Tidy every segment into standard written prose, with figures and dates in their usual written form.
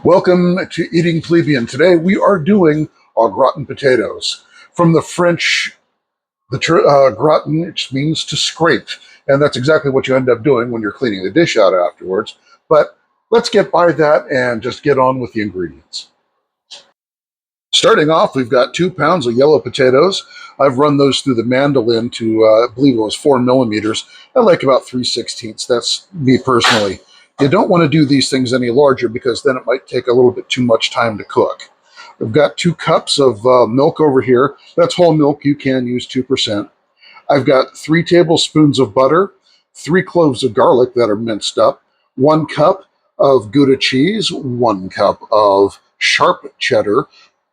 Welcome to Eating Plebian. Today we are doing our gratin potatoes. From the French, gratin, which means to scrape, and that's exactly what you end up doing when you're cleaning the dish out afterwards. But let's get by that and just get on with the ingredients. Starting off, we've got 2 pounds of yellow potatoes. I've run those through the mandolin to, I believe it was 4 millimeters. I like about 3/16. That's me personally. You don't want to do these things any larger because then it might take a little bit too much time to cook. I've got 2 cups of milk over here. That's whole milk. You can use 2%. I've got 3 tablespoons of butter, 3 cloves of garlic that are minced up, 1 cup of Gouda cheese, 1 cup of sharp cheddar,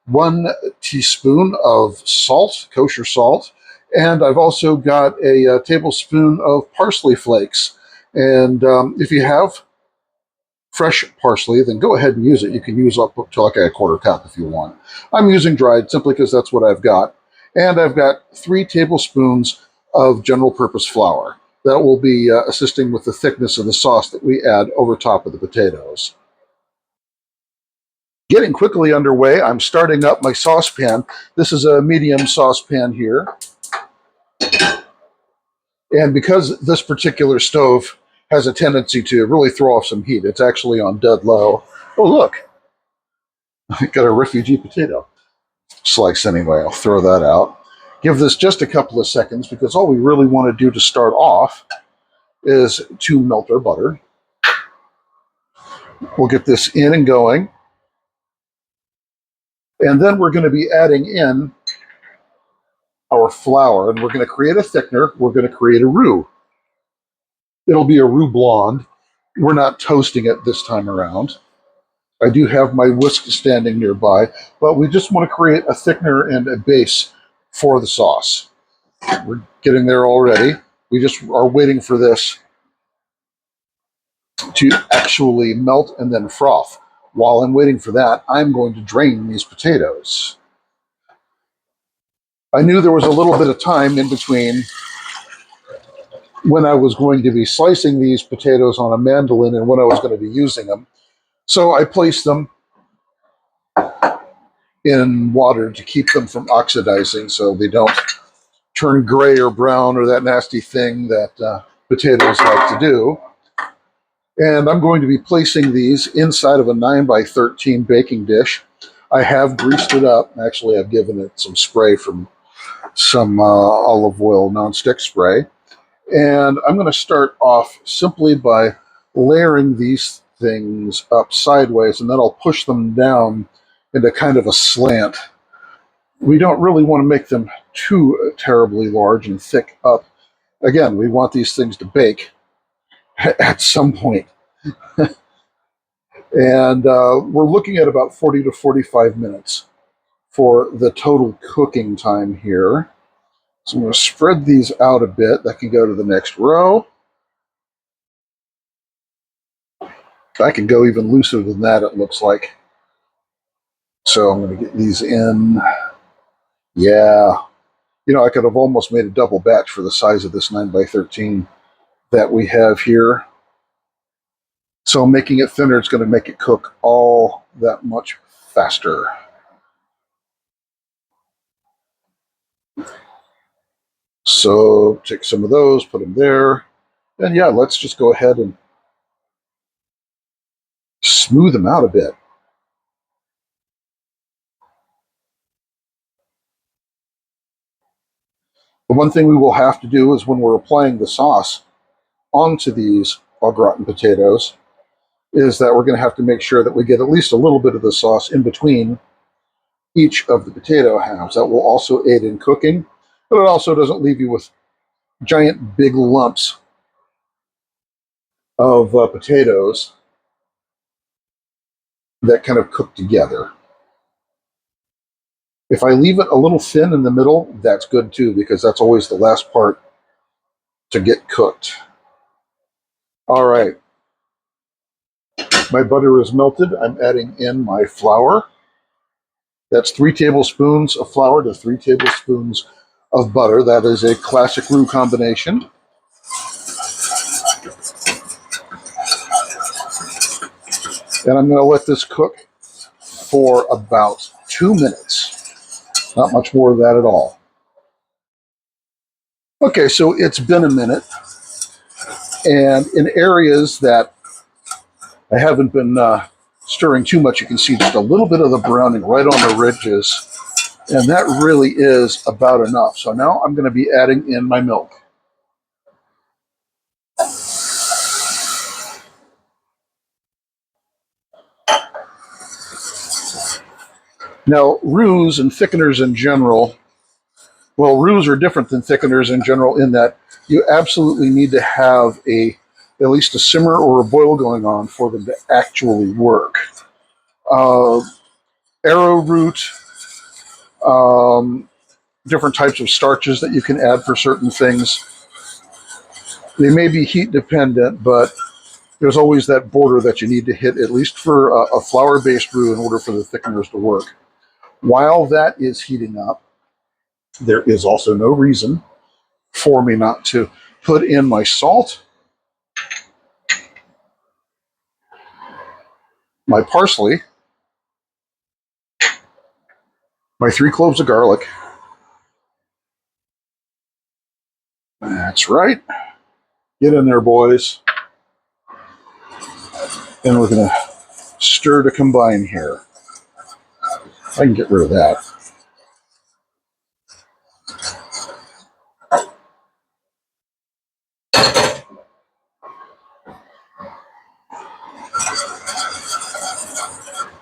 1 teaspoon of salt, kosher salt, and I've also got a tablespoon of parsley flakes. And if you have fresh parsley, then go ahead and use it. You can use up to like a 1/4 cup if you want. I'm using dried simply because that's what I've got. And I've got 3 tablespoons of general purpose flour. That will be assisting with the thickness of the sauce that we add over top of the potatoes. Getting quickly underway, I'm starting up my saucepan. This is a medium saucepan here. And because this particular stove has a tendency to really throw off some heat, it's actually on dead low. Oh, look, I got a refugee potato slice anyway. I'll throw that out. Give this just a couple of seconds because all we really want to do to start off is to melt our butter. We'll get this in and going. And then we're going to be adding in our flour, and we're going to create a thickener. We're going to create a roux. It'll be a roux blonde. We're not toasting it this time around. I do have my whisk standing nearby, but we just want to create a thickener and a base for the sauce. We're getting there already. We just are waiting for this to actually melt and then froth. While I'm waiting for that, I'm going to drain these potatoes. I knew there was a little bit of time in between when I was going to be slicing these potatoes on a mandolin and when I was going to be using them. So I placed them in water to keep them from oxidizing so they don't turn gray or brown or that nasty thing that potatoes like to do. And I'm going to be placing these inside of a 9x13 baking dish. I have greased it up. Actually, I've given it some spray from some olive oil nonstick spray. And I'm going to start off simply by layering these things up sideways, and then I'll push them down into kind of a slant. We don't really want to make them too terribly large and thick up. Again, we want these things to bake at some point. And we're looking at about 40 to 45 minutes for the total cooking time here. So I'm going to spread these out a bit. That can go to the next row. I can go even looser than that, it looks like. So I'm going to get these in. Yeah. You know, I could have almost made a double batch for the size of this 9x13 that we have here. So making it thinner is going to make it cook all that much faster. So take some of those, put them there. And yeah, let's just go ahead and smooth them out a bit. The one thing we will have to do is when we're applying the sauce onto these au gratin potatoes is that we're going to have to make sure that we get at least a little bit of the sauce in between each of the potato halves. That will also aid in cooking, but it also doesn't leave you with giant big lumps of potatoes that kind of cook together. If I leave it a little thin in the middle, that's good too, because that's always the last part to get cooked. All right. My butter is melted. I'm adding in my flour. That's 3 tablespoons of flour to 3 tablespoons of butter. That is a classic roux combination. And I'm going to let this cook for about 2 minutes. Not much more of that at all. Okay, so it's been a minute. And in areas that I haven't been stirring too much, you can see just a little bit of the browning right on the ridges. And that really is about enough. So now I'm going to be adding in my milk. Now, roux and thickeners in general, well, roux are different than thickeners in general in that you absolutely need to have at least a simmer or a boil going on for them to actually work. Arrowroot, different types of starches that you can add for certain things. They may be heat dependent, but there's always that border that you need to hit, at least for a flour-based roux, in order for the thickeners to work. While that is heating up, there is also no reason for me not to put in my salt, my parsley, my 3 cloves of garlic. That's right. Get in there, boys. And we're going to stir to combine here. I can get rid of that.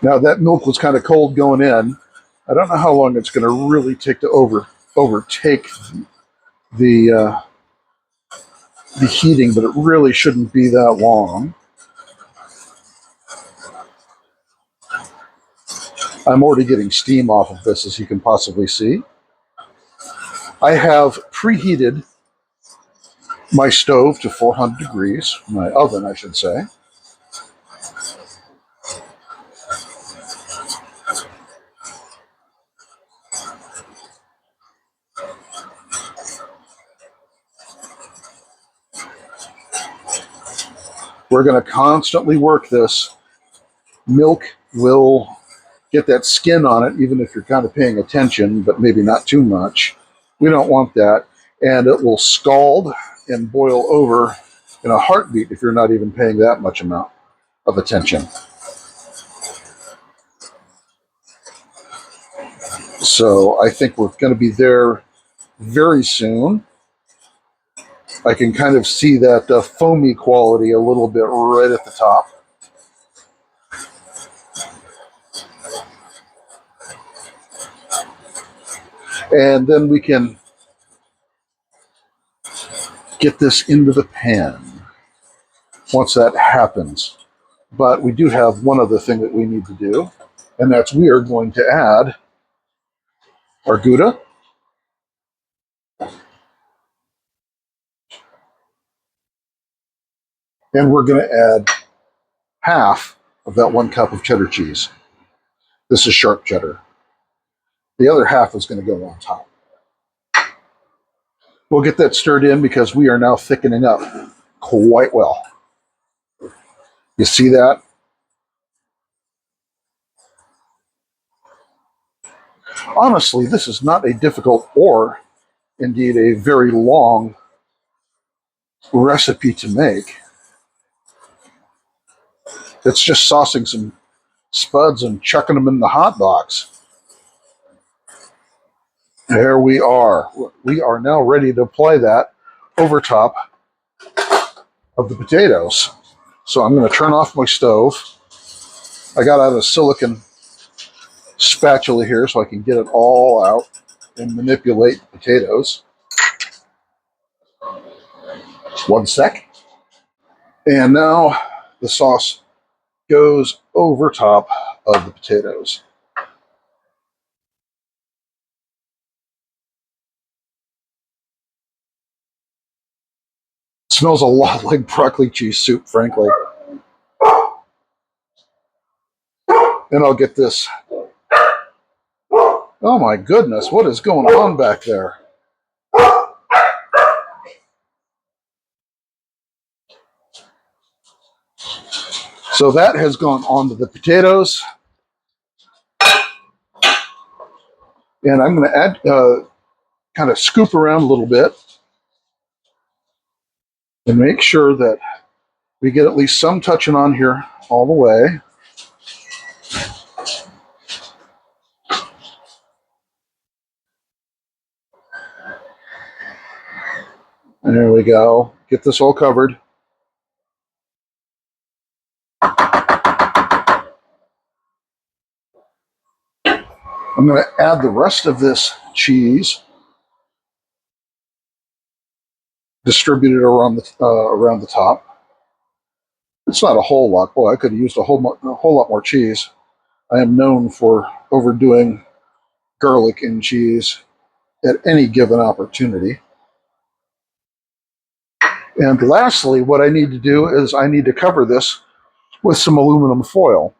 Now that milk was kind of cold going in. I don't know how long it's going to really take to overtake the heating, but it really shouldn't be that long. I'm already getting steam off of this, as you can possibly see. I have preheated my stove to 400 degrees, my oven, I should say. We're going to constantly work this. Milk will get that skin on it, even if you're kind of paying attention, but maybe not too much. We don't want that. And it will scald and boil over in a heartbeat if you're not even paying that much amount of attention. So I think we're going to be there very soon. I can kind of see that foamy quality a little bit right at the top. And then we can get this into the pan once that happens. But we do have one other thing that we need to do, and that's we are going to add our Gouda. And we're going to add half of that 1 cup of cheddar cheese. This is sharp cheddar. The other half is going to go on top. We'll get that stirred in because we are now thickening up quite well. You see that? Honestly, this is not a difficult or indeed a very long recipe to make. It's just saucing some spuds and chucking them in the hot box. There we are. We are now ready to apply that over top of the potatoes. So I'm going to turn off my stove. I got out a silicone spatula here so I can get it all out and manipulate the potatoes. 1 sec. And now the sauce goes over top of the potatoes. It smells a lot like broccoli cheese soup, frankly. And I'll get this. Oh my goodness, what is going on back there? So that has gone onto the potatoes. And I'm going to add, kind of scoop around a little bit and make sure that we get at least some touching on here all the way. And there we go. Get this all covered. I'm going to add the rest of this cheese, distribute it around the top. It's not a whole lot. Boy, I could have used a whole lot more cheese. I am known for overdoing garlic and cheese at any given opportunity. And lastly, what I need to do is I need to cover this with some aluminum foil.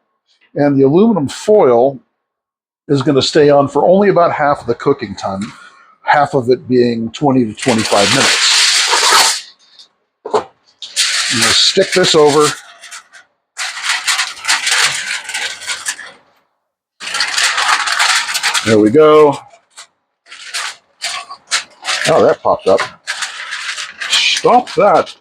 And the aluminum foil is going to stay on for only about half of the cooking time, half of it being 20 to 25 minutes. I'm going to stick this over. There we go. Oh, that popped up. Stop that.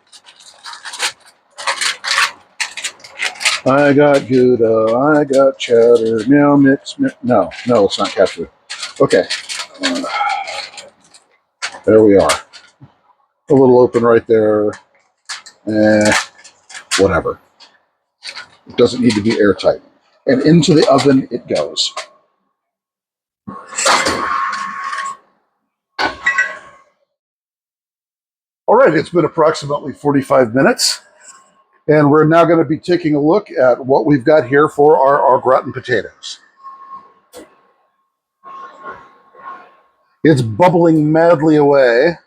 I got Gouda, I got cheddar, now mix. No, it's not cat food. Okay. There we are. A little open right there. Whatever. It doesn't need to be airtight. And into the oven it goes. All right, it's been approximately 45 minutes. And we're now going to be taking a look at what we've got here for our gratin potatoes. It's bubbling madly away.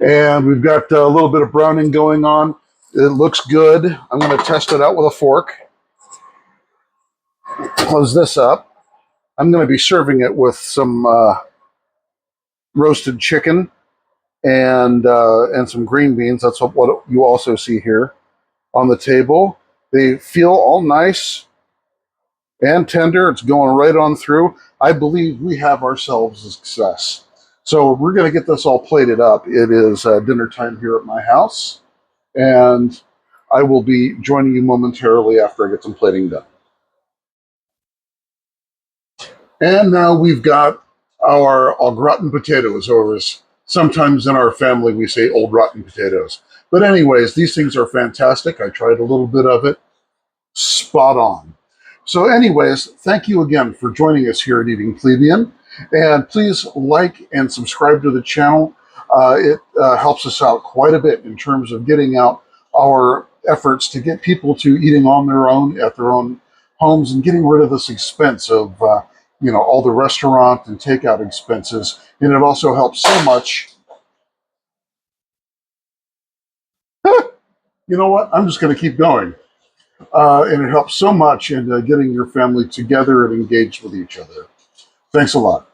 And we've got a little bit of browning going on. It looks good. I'm going to test it out with a fork. Close this up. I'm going to be serving it with some roasted chicken and some green beans. That's what you also see here on the table. They feel all nice and tender. It's going right on through. I believe we have ourselves a success. So we're going to get this all plated up. It is dinner time here at my house, and I will be joining you momentarily after I get some plating done. And now we've got our au gratin potatoes, or as sometimes in our family we say old rotten potatoes. But anyways, these things are fantastic. I tried a little bit of it. Spot on. So anyways, thank you again for joining us here at Eating Plebian. And please like and subscribe to the channel. It helps us out quite a bit in terms of getting out our efforts to get people to eating on their own at their own homes and getting rid of this expense of all the restaurant and takeout expenses. And it also helps so much. You know what? I'm just going to keep going. And it helps so much in getting your family together and engaged with each other. Thanks a lot.